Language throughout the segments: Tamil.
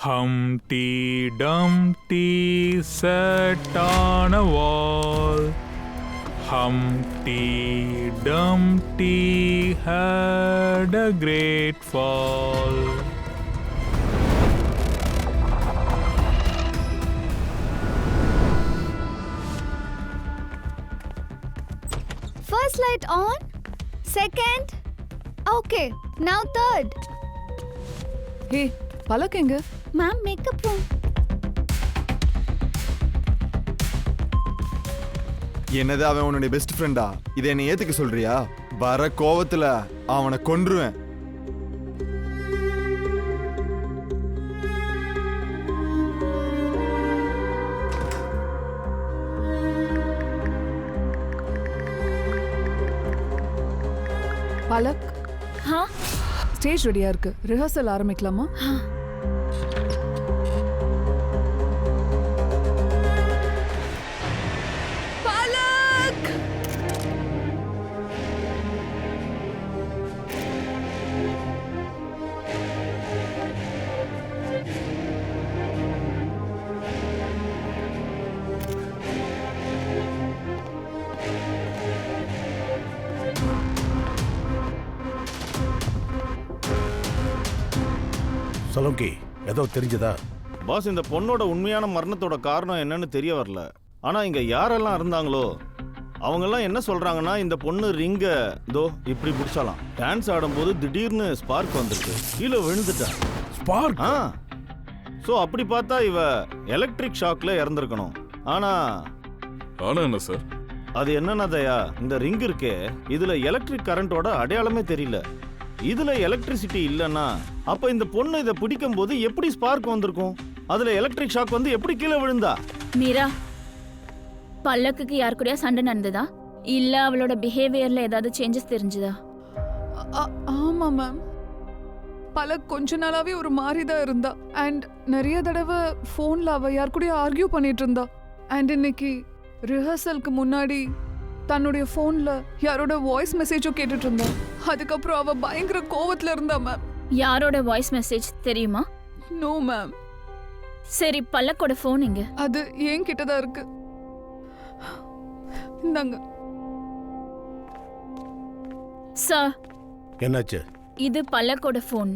Humpty Dumpty sat on a wall. Humpty Dumpty had a great fall. First light on, second. Okay, now third. Hey, Palak எங்க? Ma'am, makeup room. என்னது அவன் உன்னுடைய பெஸ்ட் ஃப்ரெண்டா? இதை என்னை ஏத்துக்க சொல்றியா? வர கோவத்துல அவனை கொன்றுவேன். பலக், ஸ்டேஜ் ரெடியா இருக்கு. ரிஹர்சல் ஆரம்பிக்கலாமா? பலக்! சலோங்கி, ஏதோ தெரிஞ்சதா? பாஸ், இந்த பொண்ணோட உண்மையான மரணத்தோட காரணம் என்னன்னு தெரிய வரல. ஆனா இங்க யாரெல்லாம் இருந்தாங்களோ அவங்கெல்லாம் என்ன சொல்றாங்கன்னா, இந்த பொண்ணு ரிங்க இதோ இப்படி பிடிச்சாலாம். டான்ஸ் ஆடும்போது திடீர்னு ஸ்பார்க் வந்துருக்கு, கீழே விழுந்துட்டா. ஸ்பார்க்? ஸோ அப்படி பார்த்தா இவ எலக்ட்ரிக் ஷாக்ல இறந்துருக்கணும். ஆனா என்ன சார் அது என்னன்னா தயா, இந்த ரிங் இருக்கே இதுல எலக்ட்ரிக் கரண்டோட அடையாளமே தெரியல. இதுல எலக்ட்ரிசிட்டி இல்லைன்னா அப்ப இந்த பொண்ணு இதை பிடிக்கும் போது எப்படி ஸ்பார்க் வந்திருக்கும்? அதுல எலக்ட்ரிக் ஷாக் வந்து எப்படி கீழே விழுந்தா? மீரா, பல்லக்குக்கு யார் கூடயா சண்டை நடந்ததா? இல்ல அவளோட பிஹேவியர்ல ஏதாவது சேஞ்சஸ் தெரிஞ்சதா? ஆமா மேம், பலக் கொஞ்ச நாளாவே ஒரு மாதிரி தான் இருந்தா. அண்ட் நிறைய தடவை ஃபோன்ல அவ யார் கூடயும் ஆர்கியூ பண்ணிட்டு இருந்தா. அண்ட் இன்னைக்கு ரிஹர்சலுக்கு முன்னாடி தன்னுடைய ஃபோன்ல யாரோட வாய்ஸ் மெசேஜும் கேட்டுட்டு இருந்தா. அதுக்கப்புறம் அவ பயங்கர கோவத்துல இருந்தா மேம். யாரோட வாய்ஸ் மெசேஜ் தெரியுமா? No ma'am. சரி, பல்லக்கோட ஃபோன் எங்க? அது ஏன் கிட்டதான் இருக்கு. இந்தாங்க சார். என்னாச்சு? இது பல்லக்கோட ஃபோன்.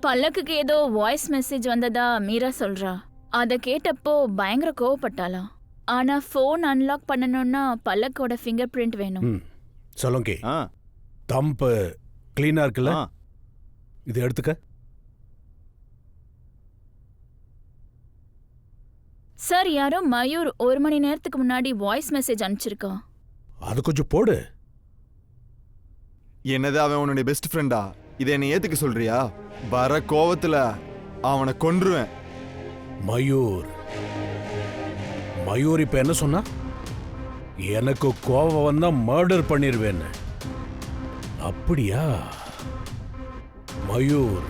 பல்லக்குக்கு ஏதோ வாய்ஸ் மெசேஜ் வந்ததா மீரா சொல்றா. அத கேட்டப்போ பயங்கர கோவப்பட்டாலாம். ஆனா ஃபோன் அன்லாக் பண்ணணும்னா பல்லக்கோட ஃபிங்கர் பிரிண்ட் வேணும். சலோங்கி, தம்பு கிளீனா இருக்குல்ல? இது எடுத்துக்க. சார், யாரோ மயூர் 1 மணி நேரத்துக்கு முன்னாடி வாய்ஸ் மெசேஜ் அனுப்பிச்சிருக்கா. அது கொஞ்சம் போடு. என்னது அவன் உன்னுடைய பெஸ்ட் ஃப்ரெண்டா? இதை என்னை ஏத்துக்க சொல்றியா? வர கோவத்துல அவனை கொன்றுவேன். மயூர் மயூர் இப்ப என்ன சொன்னா? எனக்கு கோவம் வந்தா மர்டர் பண்ணிருவேன்னு. அப்படியா? மயூர்,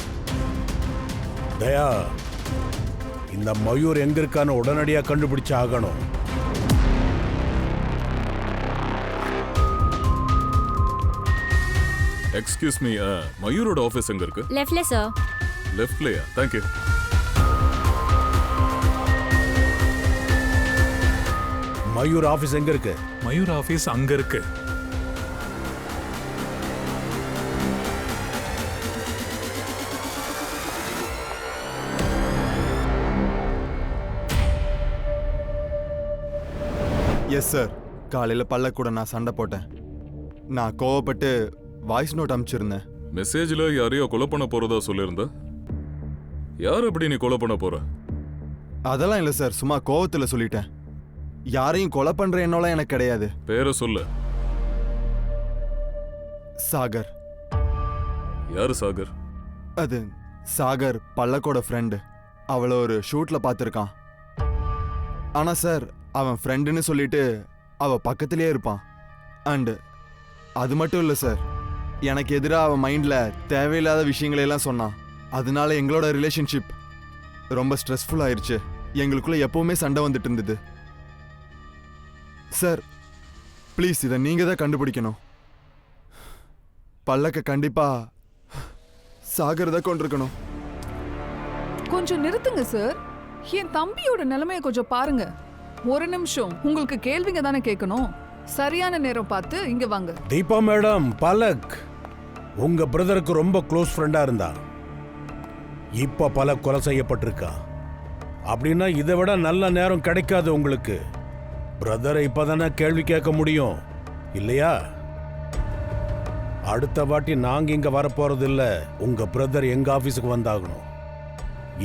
தயா, இந்த மயூர் எங்க இருக்கான்னு உடனடியா கண்டுபிடிச்சு ஆகணும். எக்ஸ்கியூஸ் மீ, மயூரோட ஆபீஸ் எங்க இருக்கு? லெஃப்ட்ல சார். லெஃப்ட்லயா? Thank you. மயூர் ஆபீஸ் எங்க இருக்கு? மயூர் ஆபீஸ் அங்க இருக்கு. Yes sir. காலையில பல்லக் கூட நான் சண்டை போட்டேன். நான் கோவப்பட்டு வாய்ஸ் நோட் அனுப்பிச்சிருந்தேன். மெசேஜ்ல யாரையோ கொலை பண்ண போறதா சொல்லியிருந்த. யார் அப்படி நீ கொலை பண்ண போற? அதெல்லாம் இல்லை சார், சும்மா கோவத்துல சொல்லிட்டேன். யாரையும் கொலை பண்ற எண்ணம்லாம் எனக்கு கிடையாது. பேரை சொல்லு. சாகர். யாரு சாகர்? அது சாகர் பல்லக்கோட ஃப்ரெண்டு. அவளை ஒரு ஷூட்ல பார்த்துருக்கான். ஆனா சார், அவன் ஃப்ரெண்டுன்னு சொல்லிட்டு அவ பக்கத்திலே இருப்பான். அண்டு அது மட்டும் இல்லை சார், எனக்கு எதிராக அவன் மைண்ட்ல தேவையில்லாத விஷயங்களையெல்லாம் சொன்னான். அதனால எங்களோட ரிலேஷன்ஷிப் ரொம்ப ஸ்ட்ரெஸ்ஃபுல் ஆயிடுச்சு. எங்களுக்குள்ள எப்பவுமே சண்டை வந்துட்டு இருந்தது. சார் ப்ளீஸ், இதை நீங்க தான் கண்டுபிடிக்கணும். பல்லக்க கண்டிப்பா சாகர் தான் கொண்டிருக்கணும். கொஞ்சம் நிறுத்துங்க சார். என் தம்பியோட நிலைமைய கொஞ்சம் பாருங்க. ஒரு நிமிஷம், உங்களுக்கு கேள்விங்க தானே கேட்கணும். சரியான நேரம் பார்த்து இங்க வாங்க. தீபா மேடம், பலக் உங்க பிரதருக்கு ரொம்ப க்ளோஸ் ஃப்ரெண்டா இருந்தா. இப்ப பலக் கொலை செய்யப்பட்டிருக்கா. அப்படின்னா இதை விட நல்ல நேரம் கிடைக்காது உங்களுக்கு. பிரதரை இப்பதானே கேள்வி கேட்க முடியும் இல்லையா? அடுத்த வாட்டி நாங்க இங்க வரப்போறது இல்ல. உங்க பிரதர் எங்க ஆபீஸுக்கு வந்தாகணும்.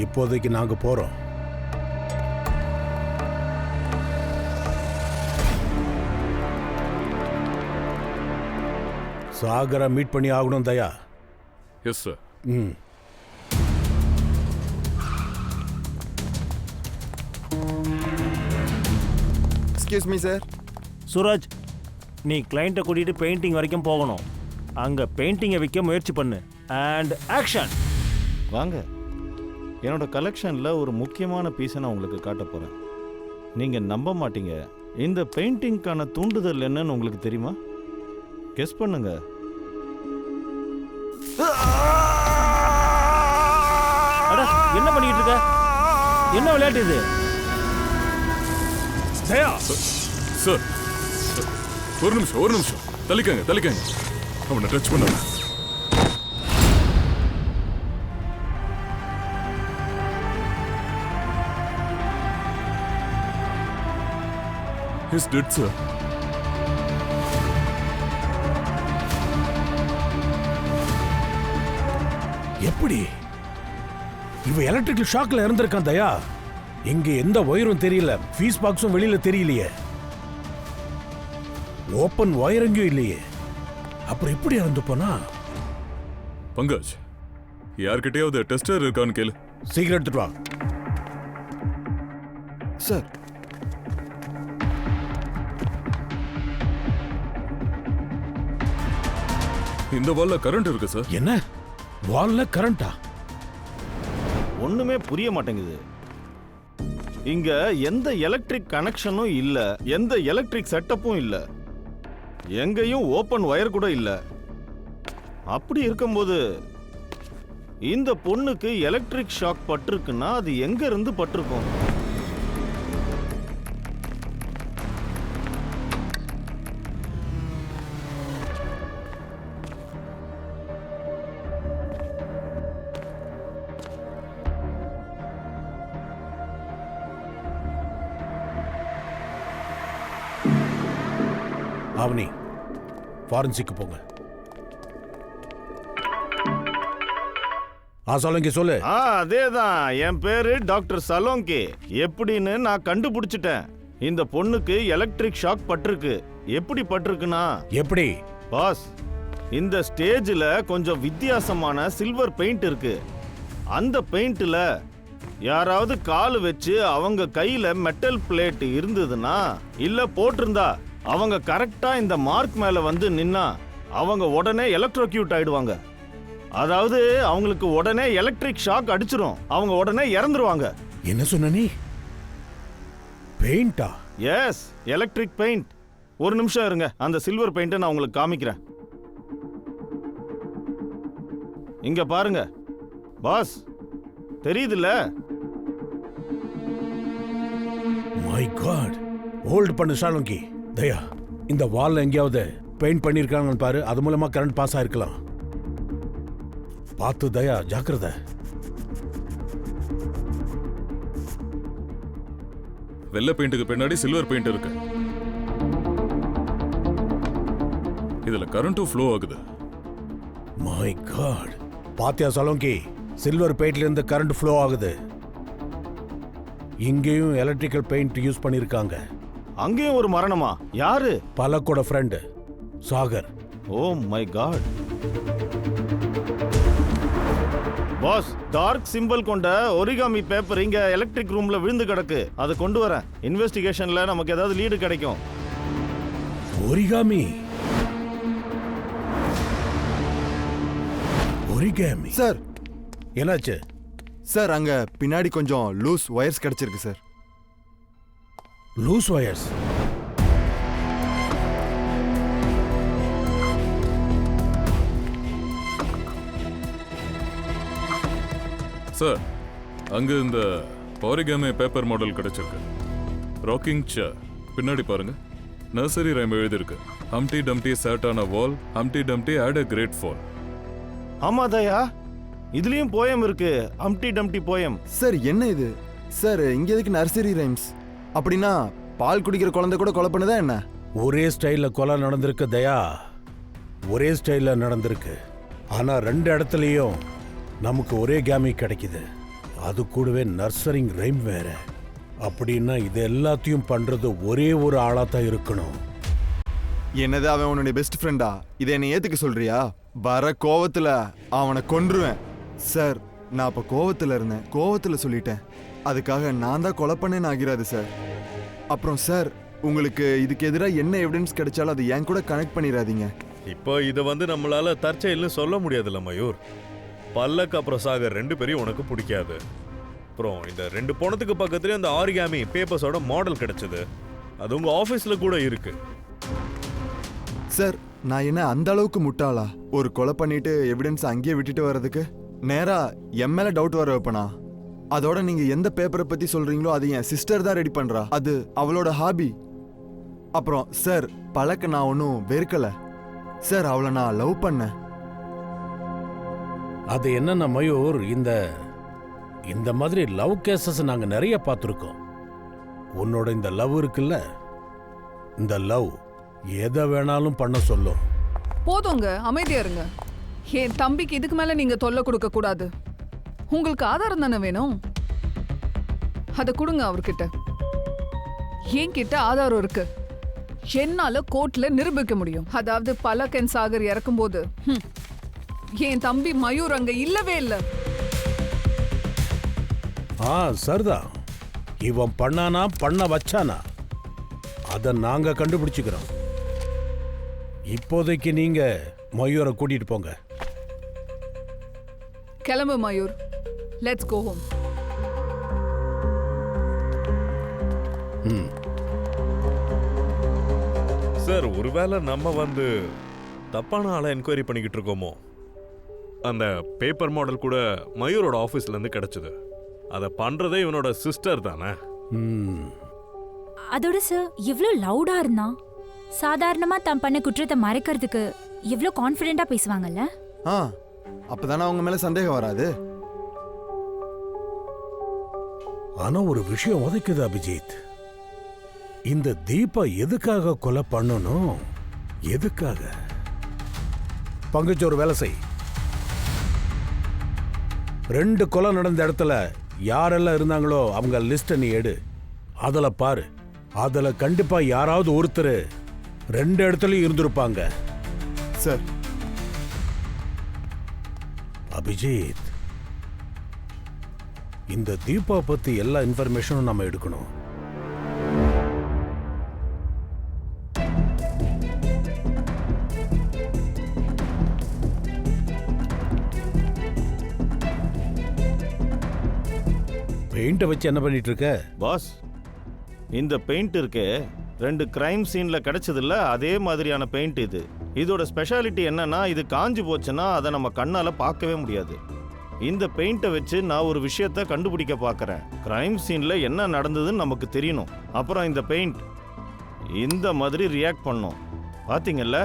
இப்போதைக்கு நாங்க போறோம். சாகரை மீட் பண்ணி ஆகணும் Daya. Yes sir. Hmm. Excuse me sir. Suraj, நீ கிளைண்ட்டை கூட்டிகிட்டு பெயிண்டிங் வரைக்கும் போகணும். அங்கே பெயிண்டிங்கை விற்க முயற்சி பண்ணு. And action. வாங்க, என்னோட கலெக்ஷனில் ஒரு முக்கியமான பீஸை நான் உங்களுக்கு காட்ட போகிறேன். நீங்கள் நம்ப மாட்டீங்க. இந்த பெயிண்டிங்க்கான தூண்டுதல் என்னன்னு உங்களுக்கு தெரியுமா? கெஸ் பண்ணுங்க. அட, என்ன பண்ணிட்டு இருக்க? என்ன விளையாட்டு இது? தயா, சார், ஒரு நிமிஷம் தள்ளிக்கங்க. அவனை டச் பண்ண. He's dead, sir. எப்படி இவ எலக்ட்ரிக்கல் ஷாக்ல இருந்திருக்கான் தயா. இங்க எந்த ஒயரும் தெரியல, ஃபீஸ் பாக்ஸும் வெளியில தெரியலையே, ஓப்பன் ஒயர் எங்கேயும் இல்லையே. அப்புறம் எப்படி இறந்து போனா? பங்கஜ், யார்கிட்டயாவது டெஸ்டர் இருக்கான்னு கேளு. சீக்கிரம் எடுத்துட்டு வா. சார், இந்த வால்ல கரண்ட் இருக்கு சார். என்ன வால்ல கரண்டா? ஒண்ணுமே புரிய மாட்டேங்குது. இங்க எந்த எலக்ட்ரிக் கனெக்ஷனும் இல்ல, எந்த எலக்ட்ரிக் செட்டப்பும் இல்ல, எங்கேயும் ஓபன் ஒயர் கூட இல்ல. அப்படி இருக்கும்போது இந்த பொண்ணுக்கு எலக்ட்ரிக் ஷாக் பட்டிருக்குன்னா அது எங்க இருந்து பட்டிருக்கும்? அவனி, ஃபாரன்சிக்கு போங்க. சலோங்கி சொல்லு. அதேதான், என் பேரு டாக்டர் சலோங்கி. எப்படின்னு நான் கண்டுபிடிச்சிட்டேன். இந்த பொண்ணுக்கு எலக்ட்ரிக் ஷாக் பட்டிருக்கு. எப்படி பட்டிருக்குன்னா, எப்படி? பாஸ், இந்த ஸ்டேஜ்ல கொஞ்சம் வித்தியாசமான சில்வர் பெயிண்ட் இருக்கு. அந்த பெயிண்ட்ல யாராவது கால் வச்சு அவங்க கையில மெட்டல் பிளேட் இருந்ததுன்னா, இல்ல போட்டிருந்தா, அவங்க கரெக்டா இந்த மார்க் மேல வந்து நின்னா அவங்க உடனே எலக்ட்ரோக்யூட் ஆயிடுவாங்க. அதாவது அவங்களுக்கு உடனே எலக்ட்ரிக் ஷாக் அடிச்சிரும். அவங்க உடனே இறந்துருவாங்க. என்ன சொன்ன நீ? பெயிண்டா? Yes, electric paint. ஒரு நிமிஷம் இருங்க, அந்த சில்வர் பெயிண்ட்டை நான் உங்களுக்கு காமிக்கிறேன். இங்க பாருங்க பாஸ், தெரியுதுல்ல? மை காட், ஹோல்ட் பண்ணு சாலோங்கி. தயா, இந்த வால்ல எங்கேயாவது பெயிண்ட் பண்ணிருக்காங்கன்னு பாரு. அது மூலமா கரண்ட் பாஸ் ஆயிருக்கலாம். பார்த்து தயா, ஜாக்கிரதை. வெள்ளை பெயிண்ட்டுக்கு பின்னாடி சில்வர் பெயிண்ட் இருக்கு. இதுல கரண்ட்டும் ஃப்ளோ ஆகுது. மை காட், பாத்தியா சாலோங்கி? சில்வர் பெயிண்ட்ல இருந்து கரண்ட் ஃப்ளோ ஆகுது. இங்கேயும் எலக்ட்ரிக்கல் பெயிண்ட் யூஸ் பண்ணிருக்காங்க. அங்கேயும் ஒரு மரணமா? யாரு? பலக்கோட friend Sagar. Oh my god. Boss, dark symbol கொண்ட ஒரிகாமி பேப்பர் இங்க எலக்ட்ரிக் ரூம்ல விழுந்து கிடக்கு. அதை கொண்டு வரேன். இன்வெஸ்டிகேஷன்ல நமக்கு ஏதாவது லீடு கிடைக்கும். ஒரிகாமி? ஒரிகாமி? சார். என்னாச்சு சார்? அங்க பின்னாடி கொஞ்சம் லூஸ் ஒயர்ஸ் கிடைச்சிருக்கு சார். Loose wires? சார், அங்க இந்த ஆரிகாமி பேப்பர் மாடல் கிடைச்சிருக்கு. ராக்கிங் சேர் பின்னாடி பாருங்க. நர்சரி ரைம் எழுதியிருக்கு. ஹம்டி dumpty sat on a wall, ஹம்டி டம்டி had a great fall. ஆமா தயா, இதுலயும் போயம் இருக்கு. ஹம்டி டம்டி போயம். சார் என்ன இது சார்? இங்க எதுக்கு நர்சரி ரைம்ஸ்? அப்படின்னா பால் குடிக்கிற குழந்தை கூட கொலை பண்ணுதா என்ன? ஒரே ஸ்டைல்ல கொலை நடந்திருக்கு தயா, ஒரே ஸ்டைல்ல நடந்திருக்கு. ஆனா 2 இடத்துலயும் நமக்கு ஒரே கேமி கிடைக்குது. அது கூடவே நர்சரிங் ரைம் வேற. அப்படின்னா இது எல்லாத்தையும் பண்றது ஒரே ஒரு ஆளா தான் இருக்கணும். என்னது அவன் உன்னுடைய பெஸ்ட் ஃப்ரெண்டா? இதை என்னை ஏத்துக்க சொல்றியா? வர கோவத்துல அவனை கொன்றுவேன். சார் நான் அப்ப கோவத்துல இருந்தேன், கோவத்துல சொல்லிட்டேன். அதுக்காக நான் தான் கொலை பண்ணேன்னு ஆகிறாது சார். அப்புறம் சார், உங்களுக்கு இதுக்கு எதிராக என்ன எவிடன்ஸ் கிடைச்சாலும் அது என் கூட கனெக்ட் பண்ணிடாதீங்க. இப்போ இதை நம்மளால தற்செயல்னு சொல்ல முடியாதுல்ல மயூர். பல்லக் அப்புறம் சாகர் 2 பேரையும் உனக்கு பிடிக்காது. அப்புறம் இந்த 2 பணத்துக்கு பக்கத்துலேயே அந்த ஆரிகாமி பேப்பர்ஸோட மாடல் கிடைச்சது. அது உங்க ஆஃபீஸ்ல கூட இருக்கு. சார் நான் என்ன அந்த அளவுக்கு முட்டாளா? ஒரு கொலை பண்ணிட்டு எவிடன்ஸ் அங்கேயே விட்டுட்டு வர்றதுக்கு நேரா என் மேல டவுட் வர வைப்பனா? அதோட நீங்க எந்த பேப்பரை பத்தி சொல்றீங்களோ அது என் சிஸ்டர் தான் ரெடி பண்றா. அது அவளோட ஹாபி. அப்புறம் சார், பழக்க நான் ஒன்றும் வெறுக்கல சார், அவளை நான் லவ் பண்ணேன். அது என்னன்னா மயூர், இந்த மாதிரி லவ் கேசஸ் நாங்க நிறைய பார்த்துருக்கோம். உன்னோட இந்த லவ் இருக்குல்ல, இந்த லவ் எதை வேணாலும் பண்ண சொல்லும். போதுங்க, அமைதியா இருங்க. என் தம்பிக்கு இதுக்கு மேல நீங்க தொல்லை கொடுக்க கூடாது. உங்களுக்கு ஆதாரம் தானே வேணும், அதை கொடுங்க அவர்கிட்ட. என்கிட்ட ஆதாரம் இருக்கு. என்னால கோர்ட்ல நிரூபிக்க முடியும். அதாவது பலக் அண்ட் சாகர் இறக்கும்போது என் தம்பி மயூர் அங்க இல்லவே இல்லை. சரிதான். இவன் பண்ணானா பண்ண வச்சானா அதை நாங்க கண்டுபிடிச்சுக்கிறோம். இப்போதைக்கு நீங்க மயூரை கூட்டிட்டு போங்க. கிளம்பு Mayur, let's go home. Sir, ஒருவேளை நம்ம தப்பான ஆளை என்கொயரி பண்ணிக்கிட்டு இருக்கோமோ? அந்த பேப்பர் மாடல் கூட மயூரோட ஆஃபீஸ்ல இருந்து கிடைச்சது. அதை பண்றதே இவனோட சிஸ்டர் தானே. அதோட சார் எவ்வளோ லவுடா இருந்தான். சாதாரணமா தான் பண்ண குற்றத்தை மறைக்கிறதுக்கு எவ்வளோ கான்ஃபிடென்ட்டா பேசுவாங்கல்ல. அப்பதானே அவங்க மேல சந்தேகம் வராது. ஆனா ஒரு விஷயம் உதைக்குது அபிஜித். இந்த தீபா எதுக்காக கொலை பண்ணணும்? எதுக்காக? பங்குச்சு ஒரு வேலை செய். 2 கொலை நடந்த இடத்துல யாரெல்லாம் இருந்தாங்களோ அவங்க லிஸ்ட நீ எடு. அதுல பாரு, அதுல கண்டிப்பா யாராவது ஒருத்தர் 2 இடத்துலயும் இருந்திருப்பாங்க. சார். அபிஜித், இந்த தீபா பத்தி எல்லா இன்ஃபர்மேஷனும் நம்ம எடுக்கணும். பெயிண்ட வச்சு என்ன பண்ணிட்டு இருக்க? பாஸ், இந்த பெயிண்ட் இருக்கே 2 கிரைம் சீன்ல கிடைச்சதில்ல, அதே மாதிரியான பெயிண்ட் இது. இதோட ஸ்பெஷாலிட்டி என்னன்னா, இது காஞ்சு போச்சுன்னா அதை நம்ம கண்ணால பார்க்கவே முடியாது. இந்த பெயிண்டை வச்சு நான் ஒரு விஷயத்த கண்டுபிடிக்க பார்க்கறேன். கிரைம் சீன்ல என்ன நடந்ததுன்னு நமக்கு தெரியணும். அப்புறம் இந்த பெயிண்ட் இந்த மாதிரி ரியாக்ட் பண்ணும். பாத்தீங்கல்ல,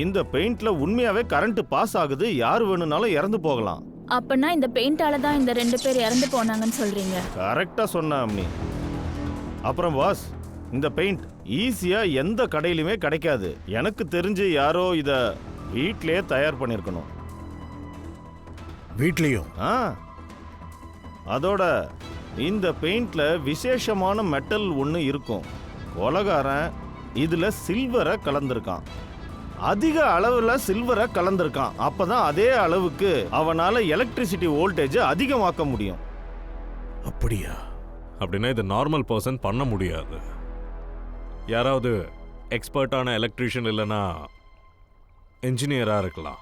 இந்த பெயிண்ட்ல உண்மையாவே கரண்ட் பாஸ் ஆகுது. யார் வேணும்னாலும் இறந்து போகலாம். அப்பனா இந்த பெயிண்டால தான் இந்த 2 பேர் இறந்து போனாங்கன்னு சொல்றீங்க? கரெக்டா சொன்ன அம்னி. அப்புறம் பாஸ், இந்த பெயிண்ட் ஈஸியா எந்த கடையிலுமே கிடைக்காது. எனக்கு தெரிஞ்சு யாரோ இத வீட்லயே தயார் பண்ணிருக்கணும். வீட்லயும்? அதோட இந்த பெயிண்ட்ல விசேஷமான மெட்டல் ஒன்று இருக்கும். கொலகாரன் இதுல சில்வரை கலந்திருக்கான். அதிக அளவுல சில்வரை கலந்திருக்கான். அப்பதான் அதே அளவுக்கு அவனால எலக்ட்ரிசிட்டி வோல்டேஜ் அதிகமாக்க முடியும். அப்படியா? அப்படின்னா இது நார்மல் பர்சன் பண்ண முடியாது. யாராவது எக்ஸ்பர்ட்டான எலக்ட்ரீஷியன் இல்லைன்னா என்ஜினியராக இருக்கலாம்.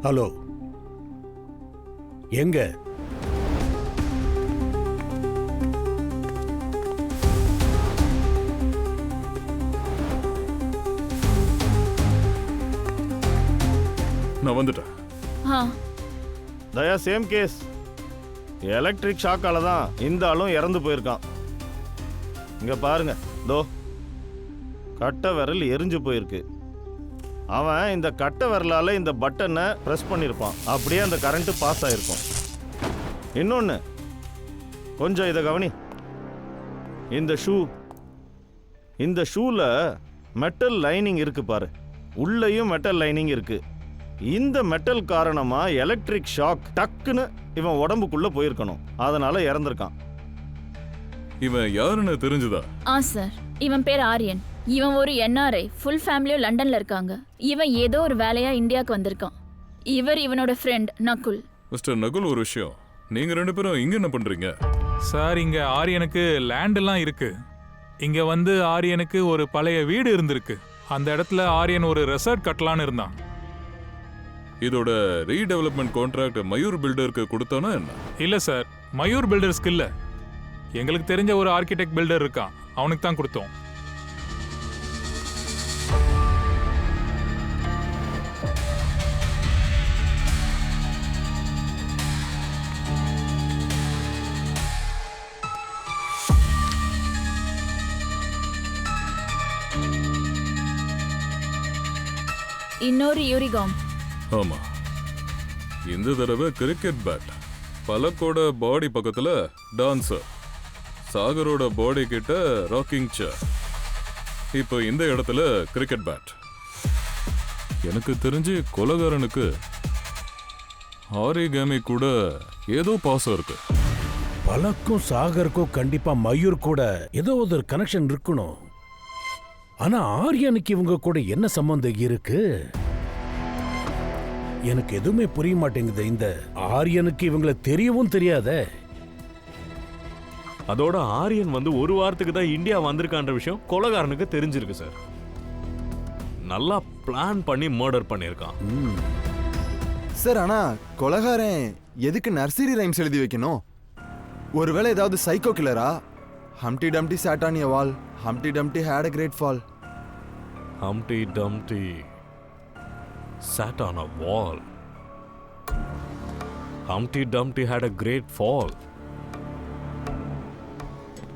ஹலோ, எங்க? நான் வந்துட்டேன். ஆ தயா சேம் கேஸ். எலக்ட்ரிக் ஷாக்கால தான் இந்த ஆளும் இறந்து போயிருக்கான். இங்க பாருங்க, தோ கட்டை விரல் எரிஞ்சு போயிருக்கு. அவன் இந்த கட்டை விரலால இந்த பட்டனை ப்ரெஸ் பண்ணியிருப்பான். அப்படியே அந்த கரண்ட் பாஸ் ஆயிருக்கும். இன்னொன்று, கொஞ்சம் இதை கவனி. இந்த ஷூல மெட்டல் லைனிங் இருக்கு பாரு, உள்ளேயும் மெட்டல் லைனிங் இருக்கு. இந்த மெட்டல் காரணமா எலக்ட்ரிக் ஷாக் டக்குன்னு இவன் உடம்புக்குள்ள போயிருக்கணும். அதனால இறந்திருக்கான். இவன் யாருன்னு தெரிஞ்சுதா? சார், இவன் பேர் ஆரியன். இவன் ஒரு NRI. ஃபுல் ஃபேமிலியும் லண்டன்ல இருக்காங்க. இவன் ஏதோ ஒரு வேலையா இந்தியாவுக்கு வந்திருக்கான். இவனோட ஃப்ரெண்ட் நகுல். மிஸ்டர் நகுல், ஒரு விஷயம். நீங்க 2 பேரும் இங்க என்ன பண்றீங்க? சார், இங்க ஆரியனுக்கு லேண்ட் எல்லாம் இருக்கு. இங்க வந்து ஆரியனுக்கு ஒரு பழைய வீடு இருந்திருக்கு. அந்த இடத்துல ஆரியன் ஒரு ரெசார்ட் கட்டலான்னு இருந்தான். இதோட ரீடெவலப்மெண்ட் கான்ட்ராக்ட் மயூர் பில்டருக்கு கொடுத்தானா என்ன? இல்ல சார், மயூர் பில்டர்ஸ்க்கு இல்ல. எங்களுக்கு தெரிஞ்ச ஒரு ஆர்கிடெக்ட் பில்டர் இருக்கான், அவனுக்கு தான் கொடுத்தோம். இன்னொரு யூரிகாம். ஆமா, இந்த தடவை கிரிக்கெட் பேட். பலக்கோட பாடி பக்கத்துல டான்சர், சாகரோட பாடி கிட்ட ராக்கிங் சேர். இப்போ இந்த இடத்துல கிரிக்கெட் பேட். எனக்கு தெரிஞ்சு கொலகாரனுக்கு ஆரிகாமி கூட ஏதோ பாசம் இருக்கு. பலக்கும் சாகருக்கும் கண்டிப்பா மயூர் கூட ஏதோ ஒரு கனெக்ஷன் இருக்கணும். ஆனா ஆரியனுக்கு இவங்க கூட என்ன சம்பந்தம் இருக்கு? எனக்கு எதுவுமே புரிய மாட்டேங்குது. இந்த ஆரியனுக்கு இவங்களை தெரியவும் தெரியாதே. அதோட ஆரியன் வந்து ஒரு வாரத்துக்கு தான் இந்தியா வந்திருக்கான்ற விஷயம் கொலைகாரனுக்கு தெரிஞ்சிருக்கு சார். நல்லா பிளான் பண்ணி மர்டர் பண்ணியிருக்கான். சார், ஆனா கொலகாரன் எதுக்கு நர்சரி ரைம்ஸ் எழுதி வைக்கணும்? ஒருவேளை ஏதாவது சைக்கோ கில்லரா? Humpty dumpty sat on a wall, Humpty Dumpty had a great fall. Humpty Dumpty sat on a wall. Humpty Dumpty had a great fall.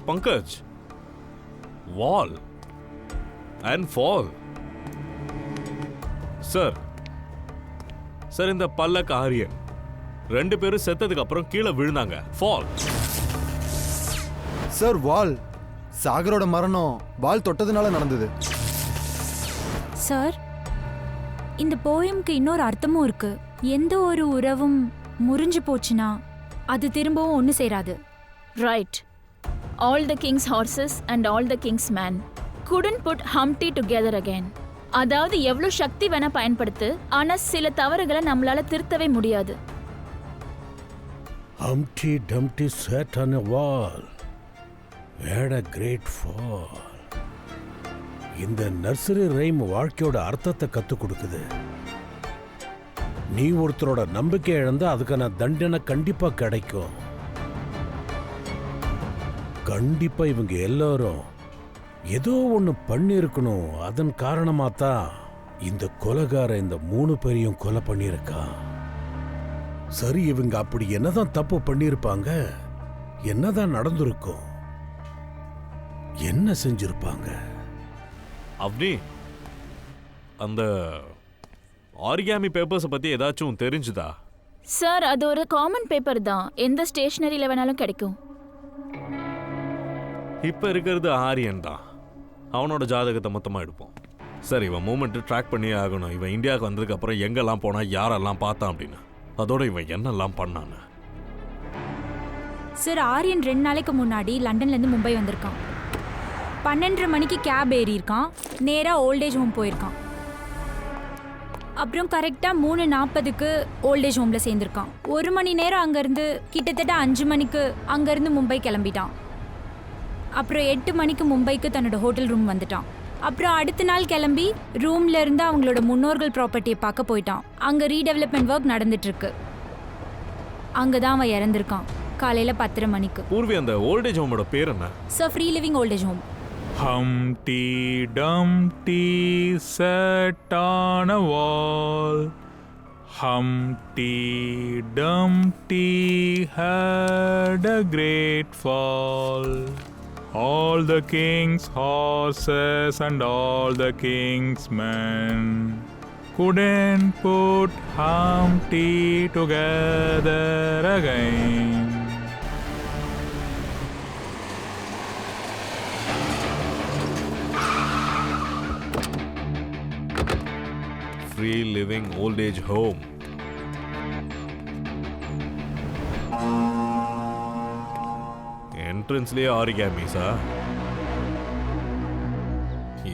Pankaj, wall and fall. Sir, இந்த பல்லக் ஆரியன் 2 பேரும் செத்ததுக்கு அப்புறம் கீழே விழுந்தாங்க. ஃபால். சார், வால் சாகரோட மரணம் வால் தொட்டதுனால நடந்தது. சார், இந்த போயம்க்கு இன்னொரு அர்த்தமும் இருக்கு. எந்த ஒரு உறவும் முறிஞ்சு போச்சுன்னா அது திரும்பவும் ஒன்று சேராது. Right. All the king's horses and all the king's men couldn't put Humpty together again. அதாவது எவ்வளவு சக்தி வேணா பயன்படுத்து, ஆனா சில தவறுகளை நம்மளால திருத்தவே முடியாது. Humpty Dumpty sat on a wall, had a great fall. இந்த நர்சரி ரைம் வாழ்க்கையோட அர்த்தத்தை கத்து கொடுக்குது. நீ ஒருத்தரோட நம்பிக்கை இழந்தா அதுக்கான தண்டனை கண்டிப்பா கிடைக்கும். கண்டிப்பா இவங்க எல்லாரும் ஏதோ ஒண்ணு பண்ணிருக்கணும். அதன் காரணமா தான் இந்த கொலைகார இந்த 3 பேரையும் கொலை பண்ணியிருக்கான். சரி, இவங்க அப்படி என்னதான் தப்பு பண்ணிருப்பாங்க? என்னதான் நடந்திருக்கும்? என்ன செஞ்சிருப்பாங்க? அப்படி அந்த ஆரிகாமி பேப்பர்ஸை பத்தி ஏதாச்சும் தெரிஞ்சுதா? சார், அது ஒரு காமன் பேப்பர் தான். எந்த ஸ்டேஷனரியில வேணாலும் கிடைக்கும். இப்ப இருக்கிறது ஆரியன் தான். அவனோட ஜாதகத்தை மொத்தமா எடுப்போம். சரி, இவன் மூமெண்ட் ட்ராக் பண்ணியே ஆகணும். இவன் இந்தியாவுக்கு வந்ததுக்கு அப்புறம் எங்கெல்லாம் போனா, யாரெல்லாம் பார்த்தான் அப்படின்னு. அதோட இவன் என்னெல்லாம் பண்ணான்னு. சார், ஆரியன் 2 நாளைக்கு முன்னாடி லண்டன்லேருந்து மும்பை வந்திருக்கான். 12:30 மணிக்கு கேப் ஏறி இருக்கான். நேராக ஓல்டேஜ் ஹோம் போயிருக்கான். அப்புறம் கரெக்டாக 3:40க்கு ஓல்டேஜ் ஹோமில் சேர்ந்துருக்கான். 1 மணி நேரம் அங்கேருந்து கிட்டத்தட்ட 5 மணிக்கு அங்கேருந்து மும்பை கிளம்பிட்டான். அப்புறம் 8 மணிக்கு மும்பைக்கு தன்னோட ஹோட்டல் ரூம் வந்துட்டான். அப்புறம் அடுத்த நாள் கிளம்பி ரூம்ல இருந்து அவங்களோட முன்னோர்கள் ப்ராப்பர்ட்டியை பார்க்க போயிட்டான். அங்கே ரீடெவலப்மெண்ட் ஒர்க் நடந்துட்டு இருக்கு. அங்கே தான் அவன் இறந்துருக்கான் காலையில் 10:30 மணிக்கு. பூர்வி, அந்த ஓல்டேஜ் ஹோமோட பேர் என்ன? Sir, free living voltage home. Humpty Dumpty sat on a wall. Humpty Dumpty had a great fall. All the king's horses and all the king's men couldn't put Humpty together again. Free living old age home. என்ட்ரன்ஸ்லயே ஆரிகாமிஸா?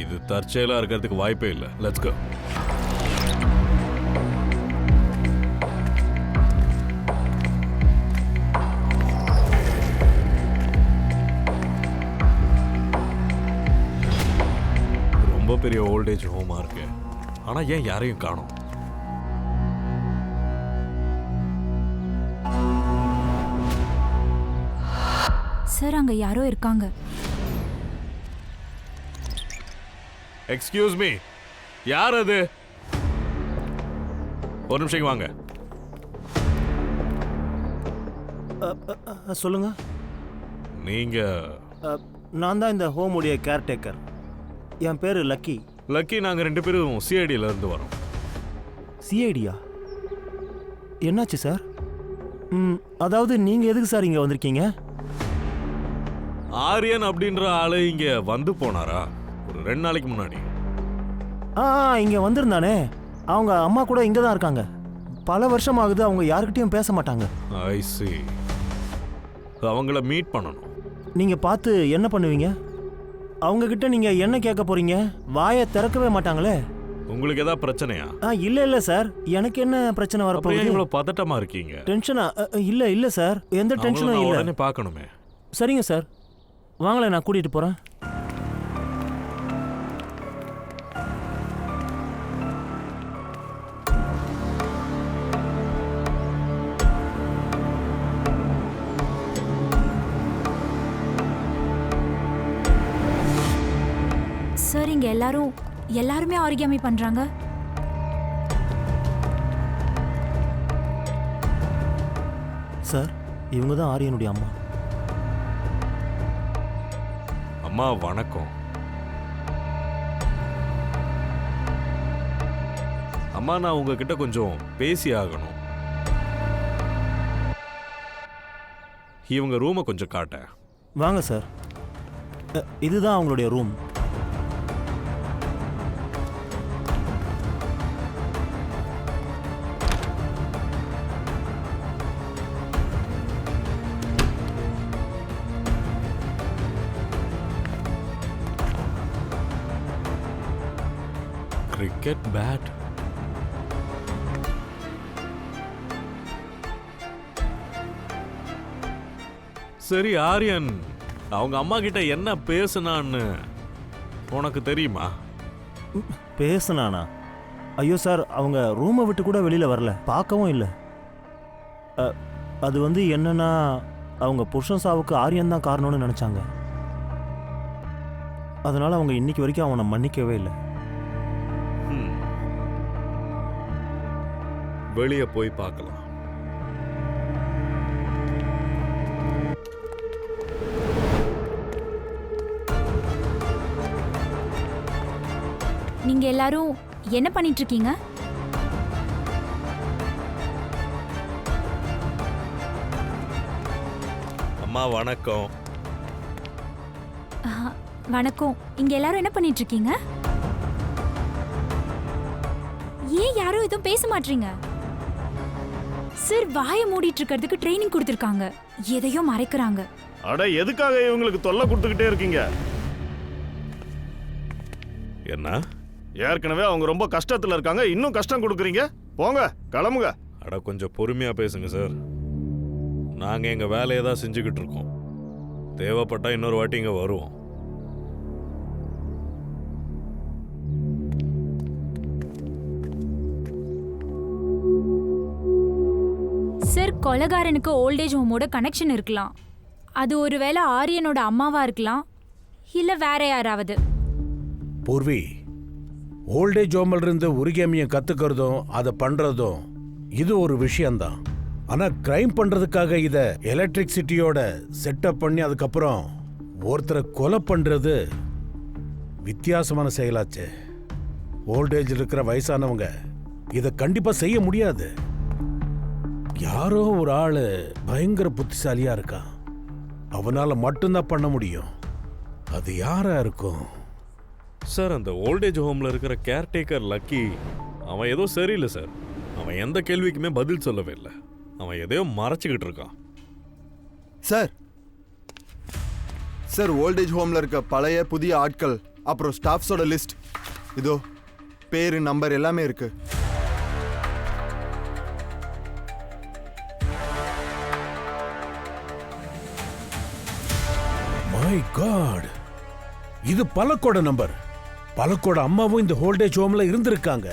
இது தற்செயலா இருக்கிறதுக்கு வாய்ப்பே இல்லை. Let's go. ரொம்ப பெரிய ஓல்ட் ஏஜ் ஹோமா இருக்கு. ஆனா ஏன் யாரையும் காணோம்? சார் அங்க யாரோ இருக்காங்க. எக்ஸ்கியூஸ் மீ, யார் அது? ஒரு நிமிஷம் வாங்க. சொல்லுங்க. நீங்க நான் தான் இந்த ஹோமுடைய கேர்டேக்கர். என் பேர் லக்கி. லக்கி, நாங்க 2 பேரும் சிஐடியில இருந்து வரோம். சிஐடியா? என்னாச்சு சார்? அதாவது நீங்க எதுக்கு சார் இங்க வந்திருக்கீங்க? ஆரியன் அப்படின்ற ஆளு இங்க வந்து போனாரா ஒரு 2 நாளைக்கு முன்னாடி? இங்க வந்திருந்தானே. அவங்க அம்மா கூட இங்க தான் இருக்காங்க. பல வருஷம் ஆகுது. அவங்க யாருக்கிட்டையும் பேச மாட்டாங்க. ஐ சி. அவங்கள மீட் பண்ணணும். நீங்க பார்த்து என்ன பண்ணுவீங்க? அவங்க கிட்ட நீங்க என்ன கேட்க போறீங்க? வாயை திறக்கவே மாட்டாங்களே. உங்களுக்கு ஏதாவது பிரச்சனையா? இல்ல சார், எனக்கு என்ன பிரச்சனை வரப்போகுது? இவ்வளவு பதட்டமா இருக்கீங்க? டென்ஷனா? இல்ல சார், எந்த டென்ஷனும் இல்ல. உடனே பார்க்கணுமே. சரிங்க சார், வாங்களேன், நான் கூட்டிட்டு போறேன். சார் இங்க எல்லாருமே ஆரிகாமி பண்றாங்க. சார், இவங்க தான் ஆரியனுடைய அம்மா. அம்மா வணக்கம். அம்மா, நான் உங்ககிட்ட கொஞ்சம் பேசி ஆகணும். இவங்க ரூமை கொஞ்சம் காட்டேன். வாங்க சார், இதுதான் அவங்களுடைய ரூம். Cricket bat. சரி ஆரியன், அவங்க அம்மா கிட்ட என்ன பேசுனான்னு உனக்கு தெரியுமா? பேசுனானா? ஐயோ சார், அவங்க ரூமை விட்டு கூட வெளியில வரல, பார்க்கவும் இல்லை. அது வந்து என்னன்னா, அவங்க புருஷன் சாவுக்கு ஆரியன் தான் காரணம்னு நினைச்சாங்க. அதனால அவங்க இன்னைக்கு வரைக்கும் அவனை மன்னிக்கவே இல்லை. வெளியே போய் பார்க்கலாம். நீங்க எல்லாரும் என்ன பண்ணிட்டு இருக்கீங்க? அம்மா வணக்கம். வணக்கம். இங்க எல்லாரும் என்ன பண்ணிட்டு இருக்கீங்க? ஏன் யாரும் எதுவும் பேச மாட்டீங்க? சார் வாயை மூடிட்டு இருக்கிறதுக்கு ட்ரைனிங் கொடுத்துருக்காங்க, எதையோ மறைக்கிறாங்க. அட, எதுக்காக இவங்களுக்கு தொல்லை கொடுத்துக்கிட்டே இருக்கீங்க? என்ன? ஏற்கனவே அவங்க ரொம்ப கஷ்டத்துல இருக்காங்க, இன்னும் கஷ்டம் கொடுக்குறீங்க. போங்க, கிளம்புங்க. அட கொஞ்சம் பொறுமையா பேசுங்க சார். நாங்க எங்க வேலையை தான் செஞ்சுக்கிட்டு இருக்கோம். தேவைப்பட்டா இன்னொரு வாட்டி இங்க வருவோம். சார் கொலைகாரனுக்கு ஓல்டேஜ் ஹோமோட கனெக்ஷன் இருக்கலாம். அது ஒருவேளை ஆரியனோட அம்மாவா இருக்கலாம், இல்ல வேற யாராவது. பூர்வி, ஓல்டேஜ் ஹோமில் இருந்து உரிகேமியை கத்துக்கிறதும் அதை பண்றதும் இது ஒரு விஷயம்தான். ஆனா கிரைம் பண்றதுக்காக இத எலக்ட்ரிசிட்டியோட செட்டப் பண்ணி அதுக்கப்புறம் ஒருத்தரை கொலை பண்றது வித்தியாசமான செயலாச்சு. ஓல்டேஜ் இருக்கிற வயசானவங்க இத கண்டிப்பா செய்ய முடியாது. யாரோ ஒரு ஆளு பயங்கர புத்திசாலியா இருக்கான், அவனால மட்டும்தான் பண்ண முடியும். அது யாரா இருக்கும்? சார், அந்த ஓல்டேஜ் ஹோம்ல இருக்கிற கேர்டேக்கர் லக்கி அவன் ஏதோ சரியில்லை சார். அவன் எந்த கேள்விக்குமே பதில் சொல்லவே இல்லை. அவன் எதையோ மறைச்சிக்கிட்டு இருக்கான். சார் சார், ஓல்டேஜ் ஹோம்ல இருக்க பழைய புதிய ஆட்கள் அப்புறம் ஸ்டாஃப்ஸோட லிஸ்ட் இதோ, பேரு நம்பர் எல்லாமே இருக்கு. மை காட், இது பலக்கோட நம்பர். பலக்கோட அம்மாவும் இந்த ஓல்டேஜ் ஹோம்ல இருந்திருக்காங்க.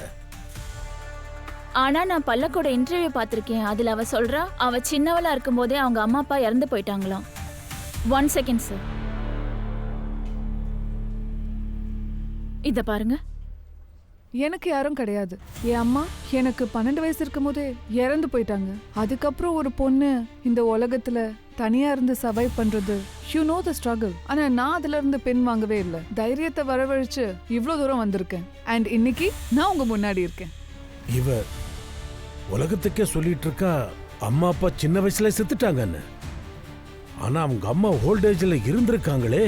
ஆனா நான் பல்லக்கோட இன்டர்வியூ பார்த்திருக்கேன். அதுல அவ சொல்றா அவ சின்னவளா இருக்கும்போதே அவங்க அம்மா அப்பா இறந்து போயிட்டாங்களாம். 1 செகண்ட் சார், இத பாருங்க. எனக்கு யாரும் கிடையாது. என் அம்மா எனக்கு 12 வயசு இருக்கும் போதே இறந்து போயிட்டாங்க. அதுக்கப்புறம் ஒரு பொண்ணு இந்த உலகத்துல தனியா இருந்து சர்வைவ் பண்றது, யூ நோ த ஸ்ட்ரகிள். ஆனா நான் அதுல இருந்து பெண் வாங்கவே இல்லை. தைரியத்தை வரவழைச்சு இவ்வளவு தூரம் வந்திருக்கேன். அண்ட் இன்னைக்கு நான் உங்க முன்னாடி இருக்கேன். இவ உலகத்துக்கே சொல்லிட்டு இருக்கா அம்மா அப்பா சின்ன வயசுல செத்துட்டாங்கன்னு. ஆனா அவங்க அம்மா ஓல்டேஜ்ல இருந்திருக்காங்களே,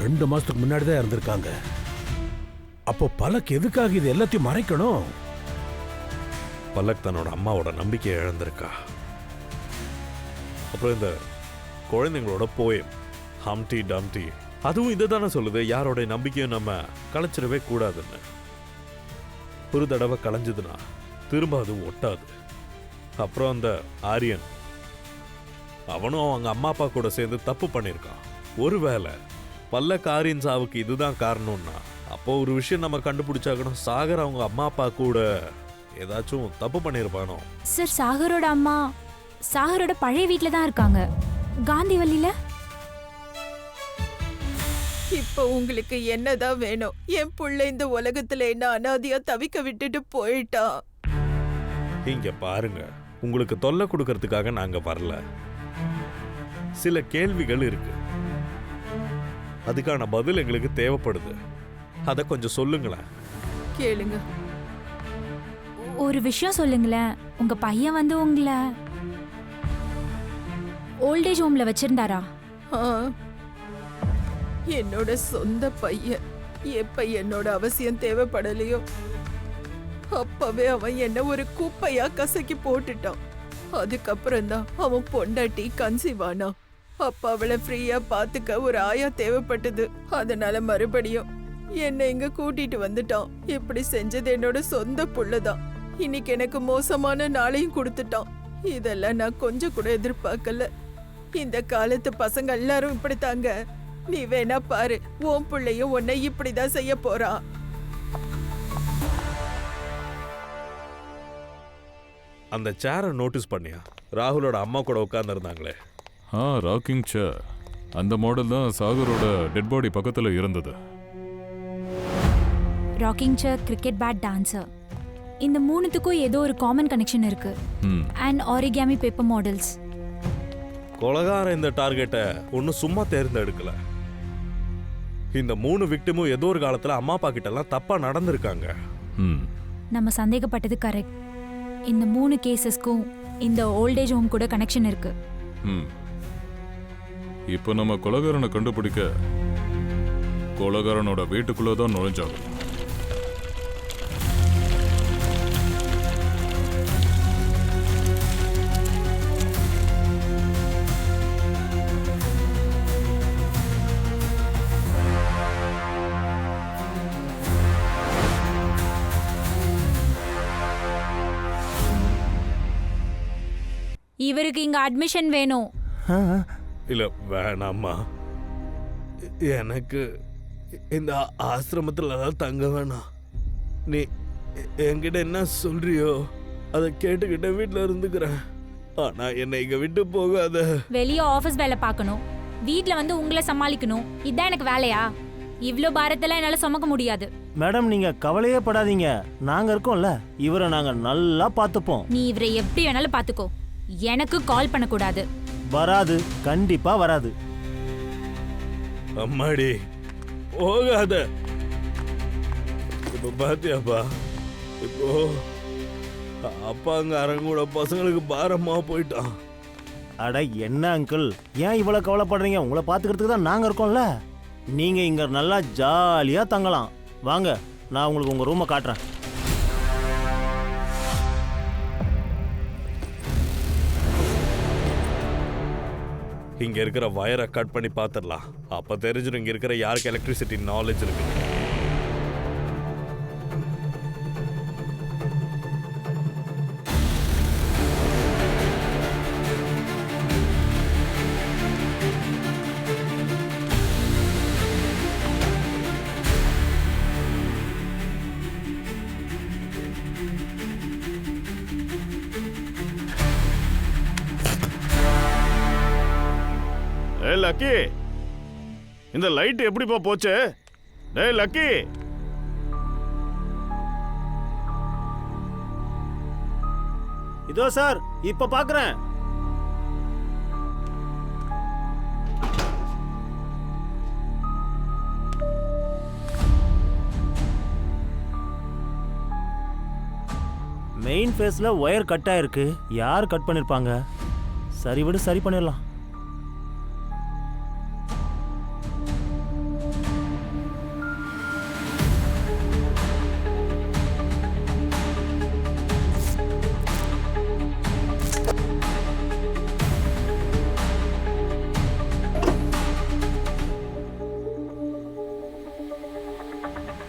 2 மாசத்துக்கு முன்னாடி தான் இருந்திருக்காங்க. அப்போ பலக் எதுக்காக இது எல்லாத்தையும் மறைக்கணும்? பல்லக் தன்னோட அம்மாவோட நம்பிக்கையை இழந்திருக்கா. அப்புறம் இந்த குழந்தைங்களோட போயம் ஹம்டி டம்டி, அதுவும் இதை தானே சொல்லுது, யாரோட நம்பிக்கையும் நம்ம கலைச்சிடவே கூடாதுன்னு. ஒரு தடவை கலைஞ்சதுன்னா திரும்ப அது ஒட்டாது. அப்புறம் அந்த ஆரியன், அவனும் அவங்க அம்மா அப்பா கூட சேர்ந்து தப்பு பண்ணியிருக்கான். ஒருவேளை பல்லக் ஆரியன் சாவுக்கு இதுதான் காரணம்னா, அப்போ ஒரு விஷயம் நம்ம கண்டுபிடிச்சாக்கணும், சாகர் அவங்க அம்மா அப்பா கூட ஏதாச்சும் தப்பு பண்ணியிருப்பானோ. சார், சாகரோட அம்மா சாகரோட பழைய வீட்டில் தான் இருக்காங்க, காந்திவல்லியில. இப்ப உங்களுக்கு என்னதான் வேணும்? என் புள்ள இந்த உலகத்துல என்ன அனாதையா தவிக்க விட்டுட்டு போயிட்டான். இங்க பாருங்க, உங்களுக்கு தொல்லை கொடுக்கறதுக்காக நாங்க வரல. சில கேள்விகள் இருக்கு, அதுக்கான பதில் எங்களுக்கு தேவைப்படுது. அத கொஞ்சம் சொல்லுங்களேன். கேளுங்க. ஒரு விஷயம் சொல்லுங்களேன். உங்க பையன் வந்து உங்களை ஓல்டேஜ் ஹோம்ல வச்சிருந்தாரா? ஆ, என்னோட சொந்த பையன். எப்ப என்னோட அவசியம் தேவைப்படலையோ அப்பவே அவன் என்ன ஒரு குப்பையா கசக்கி போட்டுட்டான். அதுக்கப்புறம் தான் அவன் பொண்டாட்டி கன்சீவ் ஆனா. அப்ப அவளை ஃப்ரீயா பாத்துக்க ஒரு ஆயா தேவைப்பட்டது. அதனால மறுபடியும் என்னை இங்க கூட்டிட்டு வந்துட்டான். இப்படி செஞ்சது என்னோட சொந்த புள்ளதான். இன்னைக்கு எனக்கு மோசமான நாளையும் கொடுத்துட்டான். இதெல்லாம் நான் கொஞ்சம் கூட எதிர்பார்க்கல. இந்த காலத்து பசங்க எல்லாரும் இப்படித்தாங்க. நீ வேணா பாரு, உன் பிள்ளையும் உன்னை இப்படிதான் செய்ய போறா. அந்த சேரை நோட்டீஸ் பண்ணியா? ராகுலோட அம்மா கூட உட்கார்ந்துருந்தாங்களே. ராக்கிங் சேர். அந்த மாடல் தான் சாகரோட டெட் பாடி பக்கத்துல இருந்தது. Rocking chair, cricket bat, dancer, இந்த மூணுத்துக்கும் ஏதோ ஒரு காமன் கனெக்ஷன் இருக்கு. And origami paper models. கொலகார இந்த டார்கெட்டை ஒன்னும் சும்மா தேர்ந்தெடுக்கல. இந்த 3 விக்டிமும் ஏதோ ஒரு காலத்துல அம்மா அப்பா கிட்ட எல்லாம் தப்பா நடந்திருக்காங்க. நம்ம சந்தேகப்பட்டது கரெக்ட். இந்த 3 கேசஸ்க்கும் இந்த ஓல்டேஜ் ஹோம் கூட கனெக்ஷன் இருக்கு. இப்போ நம்ம கொலகாரனை கண்டுபிடிக்க கொலகாரனோட வீட்டுக்குள்ள தான் நுழைஞ்சாங்க. இவருக்கு இங்க அட்மிஷன் வேணும். இல்ல வேணாம்மா, எனக்கு இந்த ஆசிரமத்துல தங்க வேணாம். நீ என்கிட்ட என்ன சொல்றியோ அதை கேட்டுக்கிட்ட வீட்டுல இருந்துக்கிறேன். ஆனா என்னை இங்க விட்டு போகாத. வெளியே ஆபீஸ் வேலை பார்க்கணும், வீட்ல வந்து உங்களை சமாளிக்கணும். இதான் எனக்கு வேலையா? இவ்ளோ பாரத்தெல்லாம் என்னால சுமக்க முடியாது. மேடம் நீங்க கவலையே படாதீங்க, நாங்க இருக்கோம்ல, இவரை நாங்க நல்லா பார்த்துப்போம். நீ இவரை எப்படி வேணாலும் பாத்துக்கோ, எனக்கு கால் பண்ணக்கூடாது. வராது, கண்டிப்பா வராது. அம்மாடி போகாத. இப்ப பாத்தியாப்பா, இப்போ அப்பா அங்க அரங்கூட பசங்களுக்கு பாரமா போயிட்டான். அட என்ன அங்கிள், ஏன் இவ்வளவு கவலைப்படுறீங்க? உங்களை பாத்துக்கிறதுக்கு தான் நாங்க இருக்கோம்ல. நீங்க இங்க நல்லா ஜாலியா தங்கலாம். வாங்க, நான் உங்களுக்கு உங்க ரூமை காட்டுறேன். இங்க இருக்கிற வயரை கட் பண்ணி பாத்துடலாம். அப்ப தெரிஞ்சிடும் இங்க இருக்கிற யாருக்கு எலக்ட்ரிசிட்டி நாலேஜ் இருக்கு. ஏய் லக்கி, இந்த லைட் எப்படிப்பா போச்சு? டேய் லக்கி, இதோ சார், இப்ப பாக்குறேன். மெயின் ஃபேஸ்ல ஒயர் கட் ஆயிருக்கு. யார் கட் பண்ணிருப்பாங்க? சரி விடு, சரி பண்ணிடலாம்.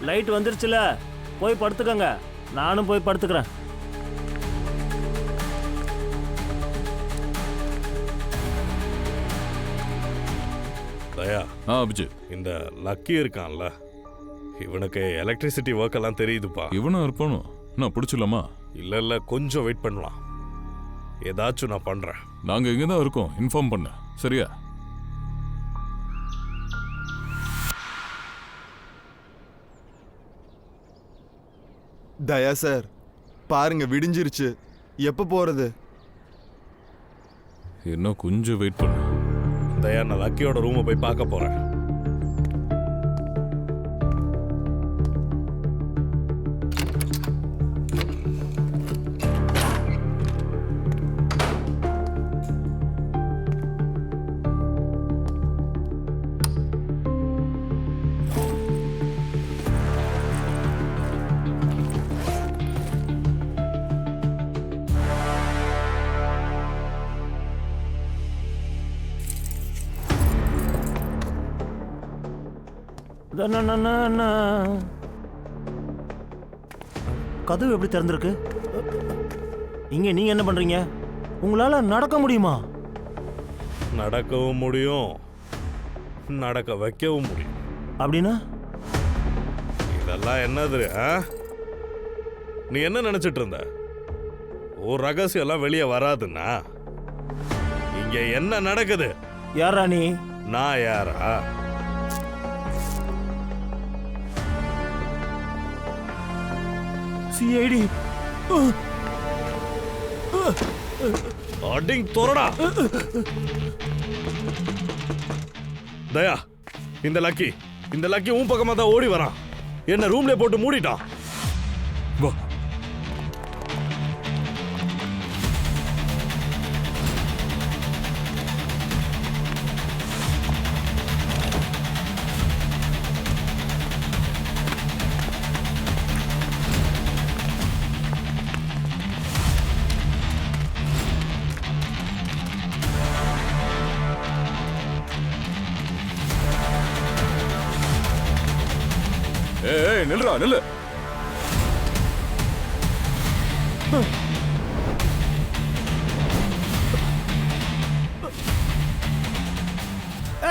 லைட் வந்துருச்சுல, போய் படுத்துக்கங்க. நானும் போய் படுத்துக்கிறேன். தயா, அபிஜித், இந்த லக்கி இருக்கான்ல, இவனுக்கு எலக்ட்ரிசிட்டி ஒர்க் எல்லாம் தெரியுதுப்பா. இவனும் இருப்பானோ? நான் பிடிச்சிடலாமா? இல்ல இல்ல, கொஞ்சம் வெயிட் பண்ணலாம். ஏதாச்சும் நான் பண்றேன். நாங்க இங்க தான் இருக்கோம், இன்ஃபார்ம் பண்ண. சரியா? தயா சார், பாருங்க விடிஞ்சிருச்சு. எப்ப போறது? இன்னும் கொஞ்சம் வெயிட் பண்ணு. தயா, நான் லக்கியோட ரூமை போய் பார்க்க போறேன். கதவு எப்படி திறந்திருக்கு? இங்க நீங்க என்ன பண்றீங்க? உங்களால நடக்க முடியுமா? நடக்கவும் முடியும், நடக்க வைக்கவும் முடியும். அப்படின்னா இதெல்லாம் என்னது? நீ என்ன நினைச்சிட்டு இருந்த? ஒரு ரகசியம் எல்லாம் வெளியே வராதுன்னா இங்க என்ன நடக்குது? யாரா நீ? நான் யாரா? சிஐடி. அடிங் தோரடா. தயா, இந்த லக்கி உன் பக்கமா தான் ஓடி வரான். என்ன ரூம்ல போட்டு மூடிட்டான். வா. ஏய் நில்றா, நில்லு.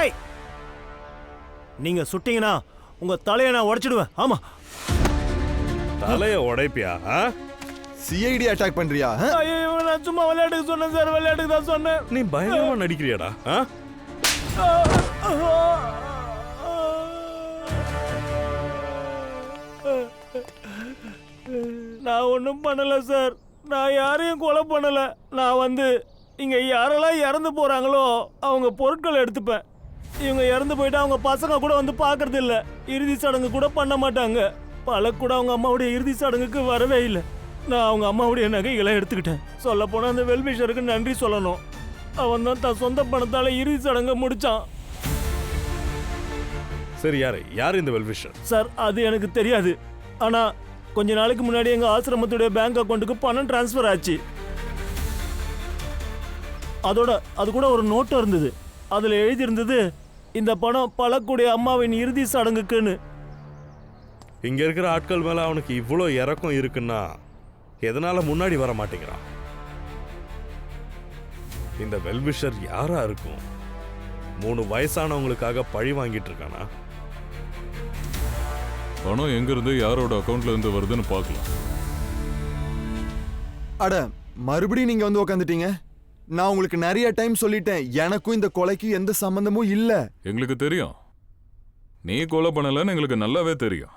ஏய், நீங்க சுட்டீங்கன்னா உங்க தலையை நான் உடைச்சிடுவேன். ஆமா. தலைய உடைப்பியா? சிஐடி அட்டாக் பண்றியா? ஐயோ, நான் சும்மா விளையாட்டுக்கு சொன்னேன் சார், விளையாட்டுக்கு தான் சொன்னேன். நீ பயங்கரமா நடிக்கிறியாடா? நான் ஒன்றும் பண்ணலை சார். நான் யாரையும் கொலை பண்ணலை. நான் இங்கே யாரெல்லாம் இறந்து போகிறாங்களோ அவங்க பொருட்களை எடுத்துப்பேன். இவங்க இறந்து போயிட்டு அவங்க பசங்க கூட பார்க்கறது இல்லை. இறுதி சடங்கு கூட பண்ண மாட்டாங்க. பலக் கூட அவங்க அம்மாவுடைய இறுதி சடங்குக்கு வரவே இல்லை. நான் அவங்க அம்மாவுடைய நகைகளை எடுத்துக்கிட்டேன். சொல்லப்போனால் அந்த வெல்விஷருக்கு நன்றி சொல்லணும். அவன் தான் தன் சொந்த பணத்தால் இறுதி சடங்கை முடித்தான். சரி, யார் இந்த வெல்விஷர்? சார், அது எனக்கு தெரியாது. ஆனால் கொஞ்ச நாளைக்கு முன்னாடி எங்கள் ஆசிரமத்துடைய பேங்க் அக்கௌண்ட்டுக்கு பணம் டிரான்ஸ்ஃபர் ஆச்சு. அது கூட ஒரு நோட்டு இருந்தது. அதில் எழுதியிருந்தது, இந்த பணம் பலக்குடைய அம்மாவின் இறுதி சடங்குக்குன்னு. இங்க இருக்கிற ஆட்கள் மேல அவனுக்கு இவ்வளோ இறக்கம் இருக்குன்னா எதனால முன்னாடி வர மாட்டேங்கிறான்? இந்த வெல்விஷர் யாரா இருக்கும்? 3 வயசானவங்களுக்காக பழி வாங்கிட்டு இருக்கானா? பணம் எங்கிருந்து யாரோட அக்கௌண்ட்ல இருந்து வருதுன்னு பார்க்கலாம். அட, மறுபடியும் நீங்க உக்காந்துட்டீங்க. நான் உங்களுக்கு நிறைய டைம் சொல்லிட்டேன், எனக்கும் இந்த கொலைக்கு எந்த சம்பந்தமும் இல்ல. எங்களுக்கு தெரியும் நீ கொலை பண்ணலன்னு எங்களுக்கு நல்லாவே தெரியும்.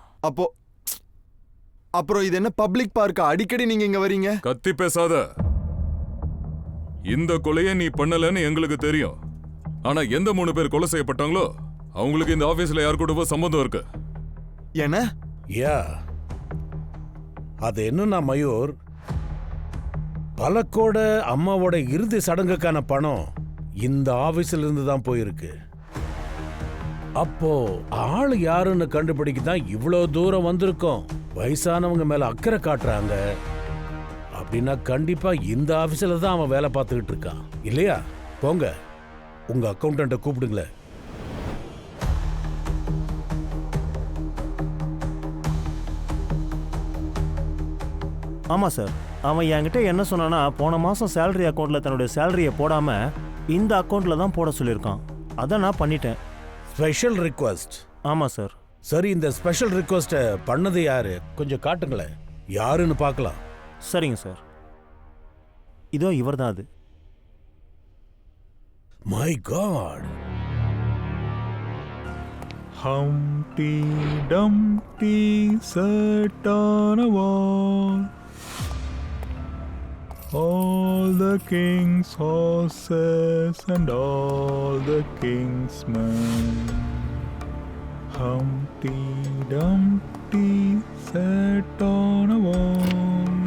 அப்புறம் இது என்ன பப்ளிக் பார்க்கா? அடிக்கடி நீங்க இங்க வரீங்க. கத்தி பேசாத. இந்த கொலையை நீ பண்ணலன்னு எங்களுக்கு தெரியும். ஆனா எந்த 3 பேர் கொலை செய்யப்பட்டாங்களோ அவங்களுக்கு இந்த ஆபீஸ்ல யார் கூட சம்பந்தம் இருக்கு. என்ன? அது என்னன்னா மயூர், பலக்கோட அம்மாவோட இறுதி சடங்குக்கான பணம் இந்த ஆபீஸ்ல இருந்து தான் போயிருக்கு. அப்போ ஆள் யாருன்னு கண்டுபிடிக்க தான் இவ்வளோ தூரம் வந்திருக்கோம். வயசானவங்க மேல அக்கறை காட்டுறாங்க அப்படின்னா கண்டிப்பா இந்த ஆபீஸ்ல தான் அவன் வேலை பார்த்துக்கிட்டு இருக்கான் இல்லையா? போங்க, உங்க அக்கௌண்டன்ட்டை கூப்பிடுங்களேன். ஆமாம் சார், அவன் என்கிட்ட என்ன சொன்னான்னா, போன மாதம் சேலரி அக்கௌண்ட்டில் தன்னுடைய சேலரியை போடாமல் இந்த அக்கௌண்ட்டில் தான் போட சொல்லியிருக்கான். அதை நான் பண்ணிட்டேன். Special request? ஆமாம் சார். சரி, இந்த ஸ்பெஷல் ரிக்வெஸ்ட்டை பண்ணது யாரு? கொஞ்சம் காட்டுங்களேன், யாருன்னு பார்க்கலாம். சரிங்க சார், இதோ இவர் தான் அது. My God. Humpty Dumpty sat on a wall. All the king's horses and all the king's men. Humpty Dumpty sat on a wall.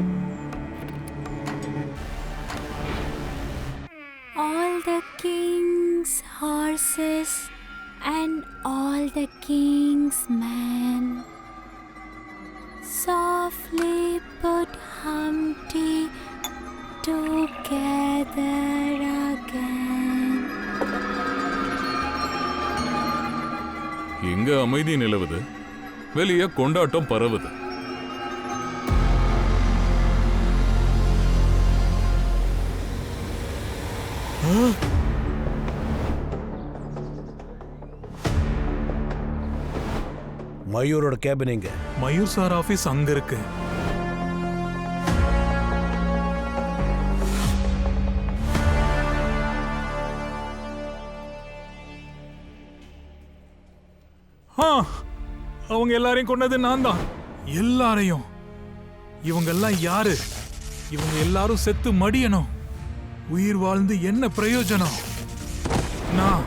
All the king's horses and all the king's men softly put Humpty together again. இங்க அமைதி நிலவுது, வெளியே கொண்டாட்டம் பரவுது. மயூரோட கேபின் எங்க? மயூர் சார் ஆபீஸ் அங்க இருக்கு. அவங்க எல்லாரையும் கொண்டது நான் தான். எல்லாரையும். இவங்க எல்லாம் யாரு? இவங்க எல்லாரும் செத்து மடியணும். உயிர் வாழ்ந்து என்ன பிரயோஜனம்? நான்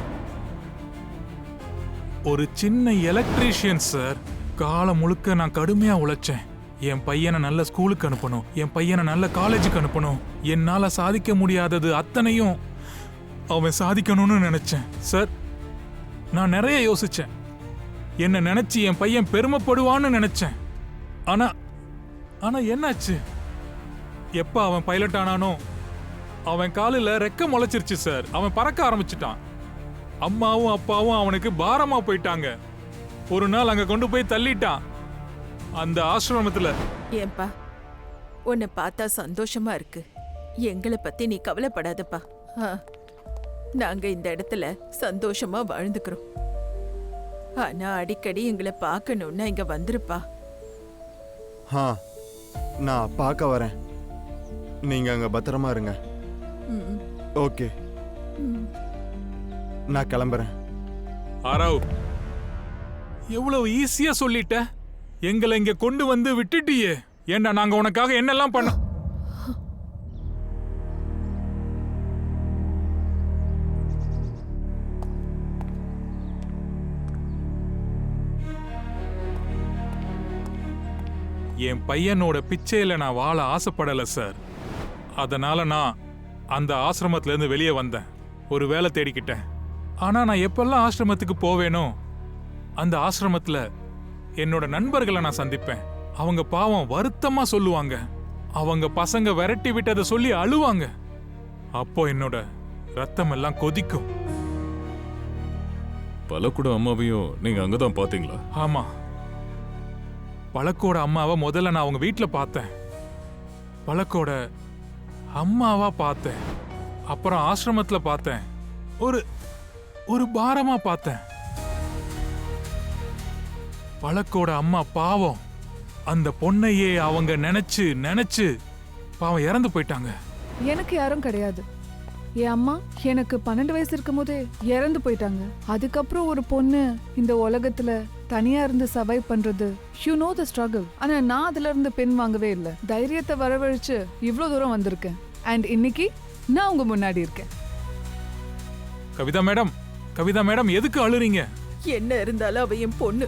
ஒரு சின்ன எலக்ட்ரீஷியன் சார். காலம் முழுக்க நான் கடுமையா உழைச்சேன். என் பையனை நல்ல ஸ்கூலுக்கு அனுப்பணும், என் பையனை நல்ல காலேஜுக்கு அனுப்பணும். என்னால சாதிக்க முடியாதது அத்தனையும் அவன் சாதிக்கணும்னு நினைச்சேன் சார். நான் நிறைய யோசிச்சேன். என்ன நினைச்சு என் பையன் பெருமைப்படுவான்னு நினைச்சேன். ஆனா ஆனா என்னாச்சு? எப்ப அவன் பைலட் ஆனானோ அவன் காலில் ரெக்க முளைச்சிருச்சு சார். அவன் பறக்க ஆரம்பிச்சிட்டான். அம்மாவும் அப்பாவும் அவனுக்கு பாரமா போயிட்டாங்க. ஒரு நாள் அங்க கொண்டு போய் தள்ளிட்டான் அந்த ஆசிரமத்துல. ஏன்பா, உன்னை பார்த்தா சந்தோஷமா இருக்கு. எங்களை பத்தி நீ கவலைப்படாதப்பா. நாங்க இந்த இடத்துல சந்தோஷமா வாழ்ந்துக்கிறோம். ஆனா அடிக்கடி எங்களை பார்க்கணும்னா இங்க வந்துருப்பா. நான் பார்க்க வரேன். நீங்க அங்க பத்திரமா இருங்க. ஓகே, நான் கிளம்புறேன். ஆராவ், எவ்வளவு ஈஸியா சொல்லிட்ட. எங்களை இங்க கொண்டு வந்து விட்டுட்டியே. ஏண்டா நாங்க உனக்காக என்னெல்லாம் பண்ண. என் பையனோட பிச்சையில நான் வாழ ஆசைப்படல சார். அதனால நான் அந்த ஆசிரமத்துல இருந்து வெளியே வந்தேன், ஒரு வேலை தேடிக்கிட்டேன். ஆனா நான் எப்பெல்லாம் ஆசிரமத்துக்கு போவேனோ அந்த ஆசிரமத்துல என்னோட நண்பர்களை நான் சந்திப்பேன். அவங்க பாவம் வருத்தமா சொல்லுவாங்க, அவங்க பசங்க விரட்டி விட்டதை சொல்லி அழுவாங்க. அப்போ என்னோட ரத்தம் எல்லாம் கொதிக்கும். பலக்கூட அம்மாவையும் நீங்க அங்கதான் பாத்தீங்களா? ஆமா, பழக்கோட அம்மாவை முதல்ல நான் அவங்க வீட்டுல பார்த்தேன், பழக்கோட அம்மாவா பார்த்தேன், அப்புறம் ஆசிரமத்துல பார்த்தேன், ஒரு ஒரு பாரமா பார்த்தேன். பழக்கோட அம்மா பாவம், அந்த பொண்ணையே அவங்க நினைச்சு நினைச்சு பாவம் இறந்து போயிட்டாங்க. எனக்கு யாரும் கிடையாது. என் அம்மா எனக்கு 12 வயசு இருக்கும் போதே இறந்து போயிட்டாங்க. அதுக்கப்புறம் ஒரு பொண்ணு இந்த உலகத்துல தனியா இருந்து சர்வைவ் பண்றது, யூ நோ த ஸ்ட்ரகிள். ஆனா நான் அதுல இருந்து பெண் வாங்கவே இல்லை. தைரியத்தை வரவழைச்சு இவ்வளவு தூரம் வந்திருக்கேன். அண்ட் இன்னைக்கு நான் உங்க முன்னாடி இருக்கேன். கவிதா மேடம், கவிதா மேடம், எதுக்கு அழுறீங்க? என்ன இருந்தாலும் அவ என் பொண்ணு.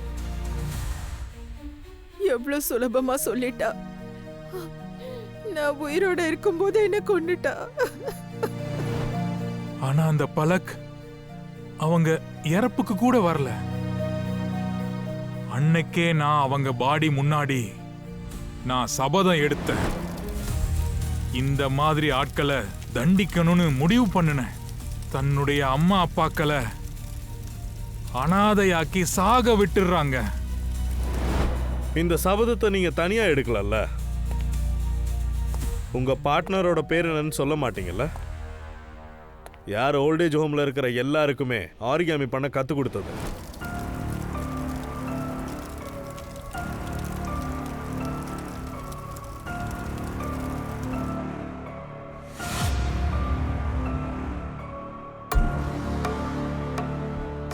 எவ்வளவு சுலபமா சொல்லிட்டா. நான் உயிரோட இருக்கும்போது என்ன கொன்னுட்டா. ஆனா அந்த பலக் அவங்க இறப்புக்கு கூட வரல. அன்னைக்கே நான் அவங்க பாடி முன்னாடி நான் சபதம் எடுத்தேன், இந்த மாதிரி ஆட்களை தண்டிக்கணும்னு முடிவு பண்ணினேன். தன்னுடைய அம்மா அப்பாக்களை அனாதையாக்கி சாக விட்டுறாங்க. இந்த சபதத்தை நீங்க தனியா எடுக்கலல்ல? உங்க பார்ட்னரோட பேர் என்னன்னு சொல்ல மாட்டீங்கல்ல? யார் ஓல்டேஜ் ஹோம்ல இருக்கிற எல்லாருக்குமே ஆரிகாமி பண்ண கத்து கொடுத்தது?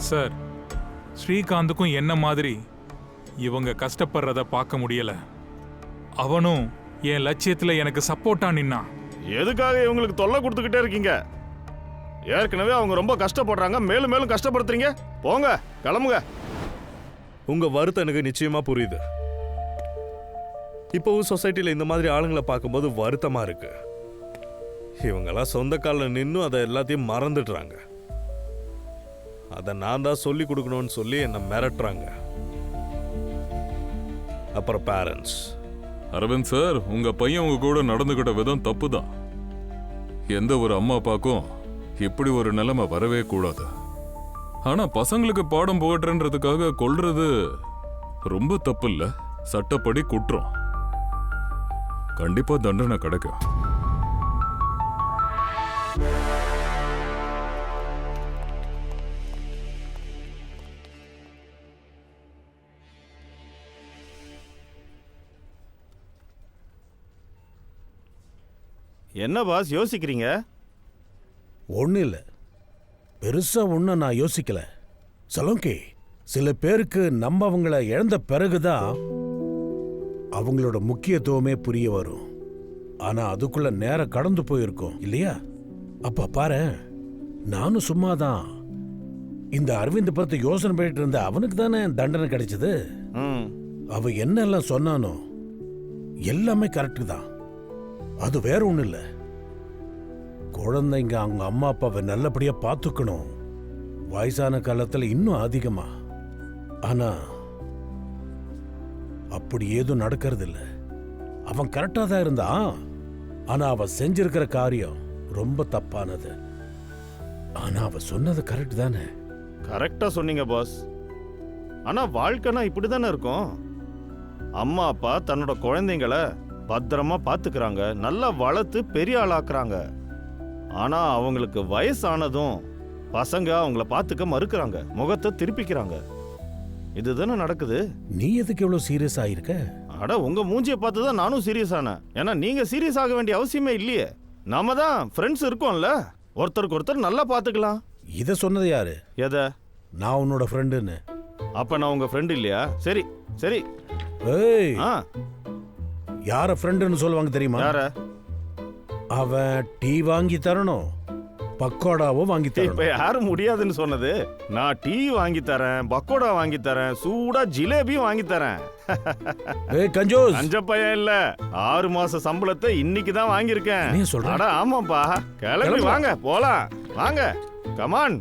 சார், ஸ்ரீகாந்துக்கும் என்ன மாதிரி இவங்க கஷ்டப்படுறத பார்க்க முடியல. அவனும் என் லட்சியத்துல எனக்கு சப்போர்ட்டா நின்னான். எதுக்காக இவங்களுக்கு தொல்லை கொடுத்துக்கிட்டே இருக்கீங்க? ஏற்கனவே அவங்க ரொம்ப கஷ்டப்படுறாங்க, மேலும் மேலும் கஷ்டப்படுத்துறீங்க. போங்க, கிளம்புங்க. உங்க வருத்தம் எனக்கு நிச்சயமா புரியுது. இப்போவும் சொசைட்டில இந்த மாதிரி ஆளுங்களை பார்க்கும்போது வருத்தமா இருக்கு. இவங்கெல்லாம் சொந்த காலில் நின்னும் அதை எல்லாத்தையும் மறந்துடுறாங்க. அதை நான் தான் சொல்லி கொடுக்கணும்னு சொல்லி என்னை மிரட்டுறாங்க. அப்புறம் பேரண்ட்ஸ். அரவிந்த் சார், உங்க பையன் உங்க கூட நடந்துகிட்ட விதம் தப்பு தான். எந்த ஒரு அம்மா அப்பாக்கும் இப்படி ஒரு நிலைமை வரவே கூடாது. ஆனா பசங்களுக்கு பாடம் புகட்டுறதுக்காக கொல்றது ரொம்ப தப்பு இல்ல, சட்டப்படி குற்றம். கண்டிப்பா தண்டனை கிடைக்கும். என்ன பாஸ் யோசிக்கிறீங்க? ஒன்றும் இல்லை, பெருசாக ஒன்றும் நான் யோசிக்கல. சலோங்கி, சில பேருக்கு நம்ம அவங்கள இழந்த பிறகுதான் அவங்களோட முக்கியத்துவமே புரிய வரும். ஆனால் அதுக்குள்ள நேரம் கடந்து போயிருக்கோம் இல்லையா? அப்ப பாரு, நானும் சும்மாதான் இந்த அரவிந்த் பத்தி யோசனை பண்ணிட்டு இருந்த அவனுக்கு தானே தண்டனை கிடைச்சது. அவ என்னெல்லாம் சொன்னானோ எல்லாமே கரெக்டு தான். அது வேற ஒண்ணு இல்ல. குழந்தைங்க அவங்க அம்மா அப்பாவை நல்லபடியா பார்த்துக்கணும், வயசான காலத்துல இன்னும் அதிகமா. ஆனா அப்படி ஏதும் நடக்கிறது இல்ல. அவன் கரெக்டா தான் இருந்தான், ஆனா அவ செஞ்சிருக்கிற காரியம் ரொம்ப தப்பானது. ஆனா அவ சொன்னது கரெக்ட் தானே? கரெக்டா சொன்னீங்க பாஸ். ஆனா வாழ்க்கைனா இப்படி தானே இருக்கும். அம்மா அப்பா தன்னோட குழந்தைங்கள பத்திரமா பாத்துக்கிறாங்க, நல்லா வளர்த்து பெரிய ஆளாக்குறாங்க. ஆனா அவங்களுக்கு வயசானதும் பசங்க அவங்கள பாத்துக்க மறுக்கிறாங்க, முகத்தை திருப்பிக்கிறாங்க. இதுதானே நடக்குது. நீ எதுக்கு எவ்வளவு சீரியஸ் ஆயிருக்க? அட, உங்க மூஞ்சியை பார்த்து தான் நானும் சீரியஸ் ஆனேன். ஏன்னா நீங்க சீரியஸ் ஆக வேண்டிய அவசியமே இல்லையே. நாம தான் ஃப்ரெண்ட்ஸ் இருக்கோம்ல, ஒருத்தருக்கு ஒருத்தர் நல்லா பாத்துக்கலாம். இத சொன்னது யாரு? எதை? நான் உன்னோட ஃப்ரெண்டுன்னு. அப்ப நான் உங்க ஃப்ரெண்ட் இல்லையா? சரி சரி. ஏய், யார ஃப்ரெண்டுன்னு சொல்லுவாங்க தெரியுமா? யார? அவன் டீ வாங்கி தரணும், பக்கோடாவும் வாங்கி இப்ப தரணும். யாரு முடியாதுன்னு சொன்னது? நான் டீ வாங்கி தரேன், பக்கோடா வாங்கி தரேன், சூடா ஜிலேபியும் வாங்கி தரேன். ஏய் கஞ்சோஸ், அஞ்ச பையன் இல்ல, 6 மாச சம்பளத்தை இன்னைக்கு தான் வாங்கியிருக்கேன். நீ சொல்ற? அட ஆமாப்பா, கிளம்பி கிளம்பு. வாங்க போலாம், வாங்க கமான்.